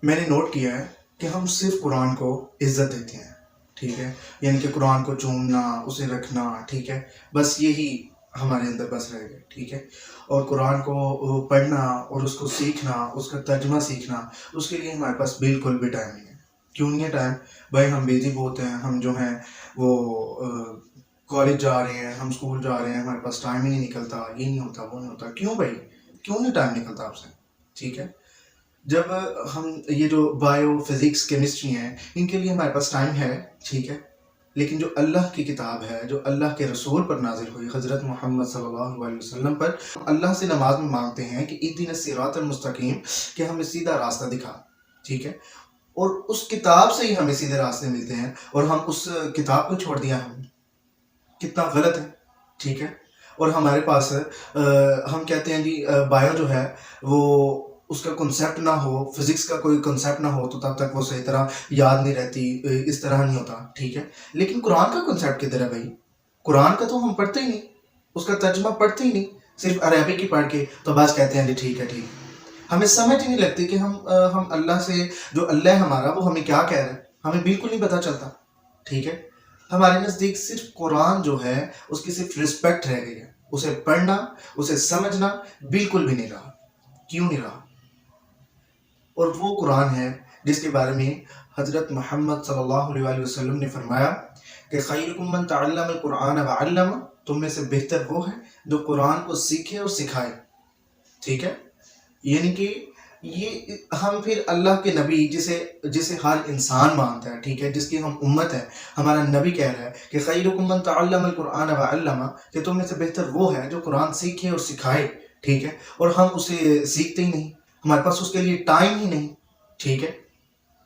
میں نے نوٹ کیا ہے کہ ہم صرف قرآن کو عزت دیتے ہیں، ٹھیک ہے، یعنی کہ قرآن کو چومنا، اسے رکھنا، ٹھیک ہے، بس یہی ہمارے اندر بس رہ گئے، ٹھیک ہے، اور قرآن کو پڑھنا اور اس کو سیکھنا، اس کا ترجمہ سیکھنا، اس کے لیے ہمارے پاس بالکل بھی ٹائم نہیں ہے۔ کیوں نہیں ہے ٹائم؟ بھائی ہم بیزی بہت ہیں، ہم جو ہیں وہ کالج جا رہے ہیں، ہم اسکول جا رہے ہیں، ہمارے پاس ٹائم ہی نہیں نکلتا، یہ نہیں ہوتا، وہ نہیں ہوتا۔ کیوں بھائی؟ کیوں نہیں ٹائم نکلتا آپ سے؟ ٹھیک ہے، جب ہم یہ جو بایو فزکس کیمسٹری ہیں ان کے لیے ہمارے پاس ٹائم ہے، ٹھیک ہے، لیکن جو اللہ کی کتاب ہے، جو اللہ کے رسول پر نازل ہوئی، حضرت محمد صلی اللہ علیہ وسلم پر، اللہ سے نماز میں مانگتے ہیں کہ اہدنا الصراط المستقیم، کہ ہمیں سیدھا راستہ دکھا، ٹھیک ہے، اور اس کتاب سے ہی ہمیں سیدھے راستے ملتے ہیں، اور ہم اس کتاب کو چھوڑ دیا، ہم کتنا غلط ہے، ٹھیک ہے۔ اور ہمارے پاس ہم کہتے ہیں جی بایو جو ہے وہ اس کا کنسیپٹ نہ ہو، فزکس کا کوئی کنسیپٹ نہ ہو تو تب تک وہ صحیح طرح یاد نہیں رہتی، اس طرح نہیں ہوتا، ٹھیک ہے، لیکن قرآن کا کنسیپٹ کدھر ہے بھائی؟ قرآن کا تو ہم پڑھتے ہی نہیں، اس کا ترجمہ پڑھتے ہی نہیں، صرف عربی کی پڑھ کے تو بس کہتے ہیں جی ٹھیک ہے ٹھیک ہے۔ ہمیں سمجھ ہی نہیں لگتی کہ ہم اللہ سے، جو اللہ ہے ہمارا، وہ ہمیں کیا کہہ رہا ہے، ہمیں بالکل نہیں پتہ چلتا، ٹھیک ہے۔ ہمارے نزدیک صرف قرآن جو ہے اس کی صرف رسپیکٹ رہ گئی ہے، اسے پڑھنا، اسے سمجھنا بالکل بھی نہیں رہا۔ کیوں نہیں رہا؟ اور وہ قرآن ہے جس کے بارے میں حضرت محمد صلی اللہ علیہ وسلم نے فرمایا کہ خیرکم من تعلم القرآن وعلم، تم میں سے بہتر وہ ہے جو قرآن کو سیکھے اور سکھائے، ٹھیک ہے۔ یعنی کہ یہ ہم پھر اللہ کے نبی جسے ہر انسان مانتا ہے، ٹھیک ہے، جس کی ہم امت ہے، ہمارا نبی کہہ رہا ہے کہ خیرکم من تعلم القرآن وعلم، کہ تم میں سے بہتر وہ ہے جو قرآن سیکھے اور سکھائے، ٹھیک ہے، اور ہم اسے سیکھتے ہی نہیں، ہمارے پاس اس کے لیے ٹائم ہی نہیں، ٹھیک ہے۔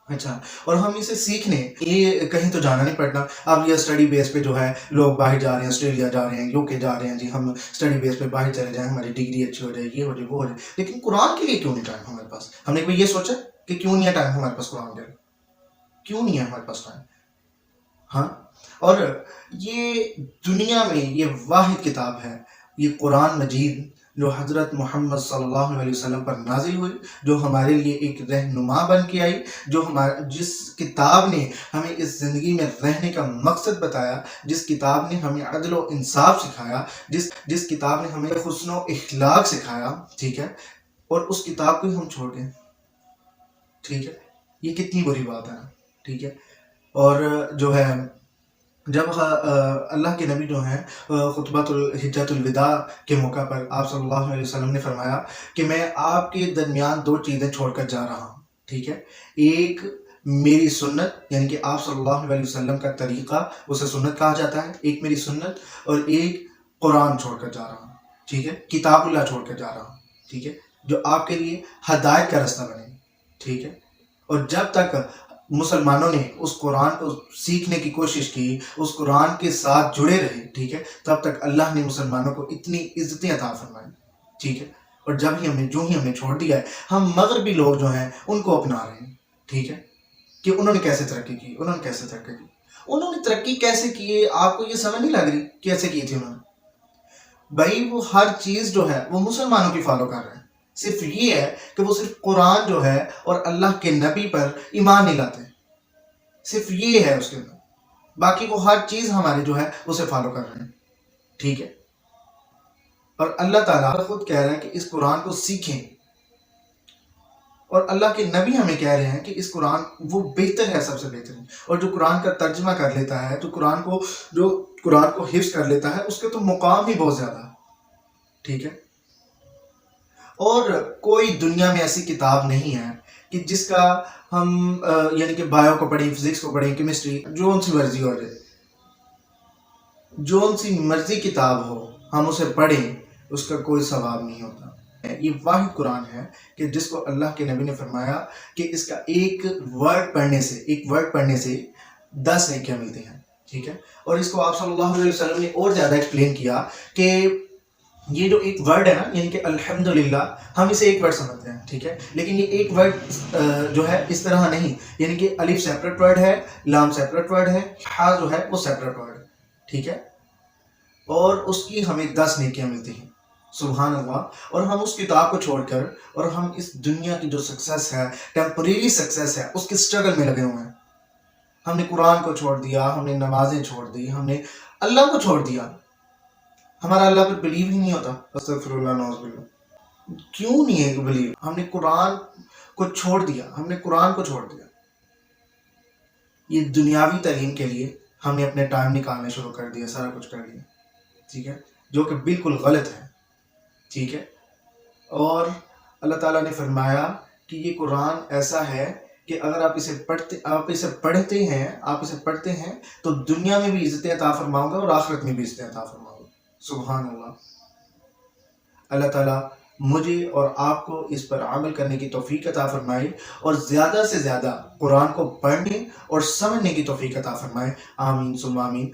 اچھا، اور ہم اسے سیکھنے یہ کہیں تو جانا نہیں پڑتا۔ اب یہ اسٹڈی بیس پہ جو ہے لوگ باہر جا رہے ہیں، آسٹریلیا جا رہے ہیں، یو کے جا رہے ہیں، جی ہم اسٹڈی بیس پہ باہر چلے جائیں، ہماری ڈگری اچھی ہو جائے، یہ ہو جائے، وہ ہو جائے، لیکن قرآن کے لیے کیوں نہیں ٹائم ہمارے پاس؟ ہم نے کوئی یہ سوچا کہ کیوں نہیں ہے ٹائم ہمارے پاس قرآن کے لیے؟ کیوں نہیں ہے ہمارے پاس ٹائم؟ ہاں، اور یہ دنیا میں یہ واحد کتاب ہے، یہ قرآن مجید، جو حضرت محمد صلی اللہ علیہ وسلم پر نازل ہوئی، جو ہمارے لیے ایک رہنما بن کے آئی، جس کتاب نے ہمیں اس زندگی میں رہنے کا مقصد بتایا، جس کتاب نے ہمیں عدل و انصاف سکھایا، جس کتاب نے ہمیں حسن و اخلاق سکھایا، ٹھیک ہے، اور اس کتاب کو ہی ہم چھوڑ گئے، ٹھیک ہے، یہ کتنی بری بات ہے، ٹھیک ہے۔ اور جو ہے جب اللہ کے نبی جو ہیں خطبۃ حجۃ الوداع کے موقع پر آپ صلی اللہ علیہ وسلم نے فرمایا کہ میں آپ کے درمیان دو چیزیں چھوڑ کر جا رہا ہوں، ٹھیک ہے، ایک میری سنت، یعنی کہ آپ صلی اللہ علیہ وسلم کا طریقہ، اسے سنت کہا جاتا ہے، ایک میری سنت، اور ایک قرآن چھوڑ کر جا رہا ہوں، ٹھیک ہے، کتاب اللہ چھوڑ کر جا رہا ہوں، ٹھیک ہے، جو آپ کے لیے ہدایت کا راستہ بنے، ٹھیک ہے۔ اور جب تک مسلمانوں نے اس قرآن کو سیکھنے کی کوشش کی، اس قرآن کے ساتھ جڑے رہے، ٹھیک ہے، تب تک اللہ نے مسلمانوں کو اتنی عزتیں عطا فرمائی، ٹھیک ہے، اور جو ہی ہم نے چھوڑ دیا ہے، ہم مغربی لوگ جو ہیں ان کو اپنا رہے ہیں، ٹھیک ہے، کہ انہوں نے کیسے ترقی کی، انہوں نے ترقی کیسے کی، آپ کو یہ سمجھ نہیں لگ رہی کیسے کی تھی انہوں نے؟ بھائی وہ ہر چیز جو ہے وہ مسلمانوں کی فالو کر رہے ہیں، صرف یہ ہے کہ وہ صرف قرآن جو ہے اور اللہ کے نبی پر ایمان نہیں لاتے، صرف یہ ہے اس کے اندر، باقی وہ ہر چیز ہماری جو ہے اسے فالو کر رہے ہیں، ٹھیک ہے۔ اور اللہ تعالیٰ خود کہہ رہے ہیں کہ اس قرآن کو سیکھیں، اور اللہ کے نبی ہمیں کہہ رہے ہیں کہ اس قرآن وہ بہتر ہے، سب سے بہتر، اور جو قرآن کا ترجمہ کر لیتا ہے، جو قرآن کو حفظ کر لیتا ہے، اس کے تو مقام ہی بہت زیادہ ہے، ٹھیک ہے۔ اور کوئی دنیا میں ایسی کتاب نہیں ہے کہ جس کا ہم یعنی کہ بایو کو پڑھیں، فزکس کو پڑھیں، کیمسٹری، جو سی مرضی ہو جائے، جو سی مرضی کتاب ہو، ہم اسے پڑھیں، اس کا کوئی ثواب نہیں ہوتا۔ یہ واحد قرآن ہے کہ جس کو اللہ کے نبی نے فرمایا کہ اس کا ایک ورڈ پڑھنے سے 10 نیکیاں ملتی ہیں، ٹھیک ہے۔ اور اس کو آپ صلی اللہ علیہ وسلم نے اور زیادہ ایکسپلین کیا کہ یہ جو ایک ورڈ ہے نا، یعنی کہ الحمدللہ، ہم اسے ایک ورڈ سمجھتے ہیں، ٹھیک ہے، لیکن یہ ایک ورڈ جو ہے اس طرح نہیں، یعنی کہ الف سیپریٹ ورڈ ہے، لام سیپریٹ ورڈ ہے، ہا جو ہے وہ سیپریٹ ورڈ ہے، ٹھیک ہے، اور اس کی ہمیں 10 نیکیاں ملتی ہیں، سبحان اللہ. اور ہم اس کتاب کو چھوڑ کر اور ہم اس دنیا کی جو سکسیس ہے، ٹیمپریری سکسیس ہے، اس کے اسٹرگل میں لگے ہوئے ہیں. ہم نے قرآن کو چھوڑ دیا، ہم نے نمازیں چھوڑ دی، ہم نے اللہ کو چھوڑ دیا. ہمارا اللہ پر بلیو ہی نہیں ہوتا. استغفر اللہ، نعوذ باللہ. کیوں نہیں ہے بلیو؟ ہم نے قرآن کو چھوڑ دیا، ہم نے قرآن کو چھوڑ دیا. یہ دنیاوی تعلیم کے لیے ہم نے اپنے ٹائم نکالنے شروع کر دیا، سارا کچھ کر لیا. ٹھیک ہے، جو کہ بالکل غلط ہے. ٹھیک ہے. اور اللہ تعالیٰ نے فرمایا کہ یہ قرآن ایسا ہے کہ اگر آپ اسے پڑھتے ہیں تو دنیا میں بھی عزت عطا فرماؤں گا اور آخرت میں بھی عزت عطا فرماؤں گا. سبحان اللہ. اللہ تعالیٰ مجھے اور آپ کو اس پر عمل کرنے کی توفیق عطا فرمائے اور زیادہ سے زیادہ قرآن کو پڑھنے اور سمجھنے کی توفیق عطا فرمائے. آمین ثم آمین.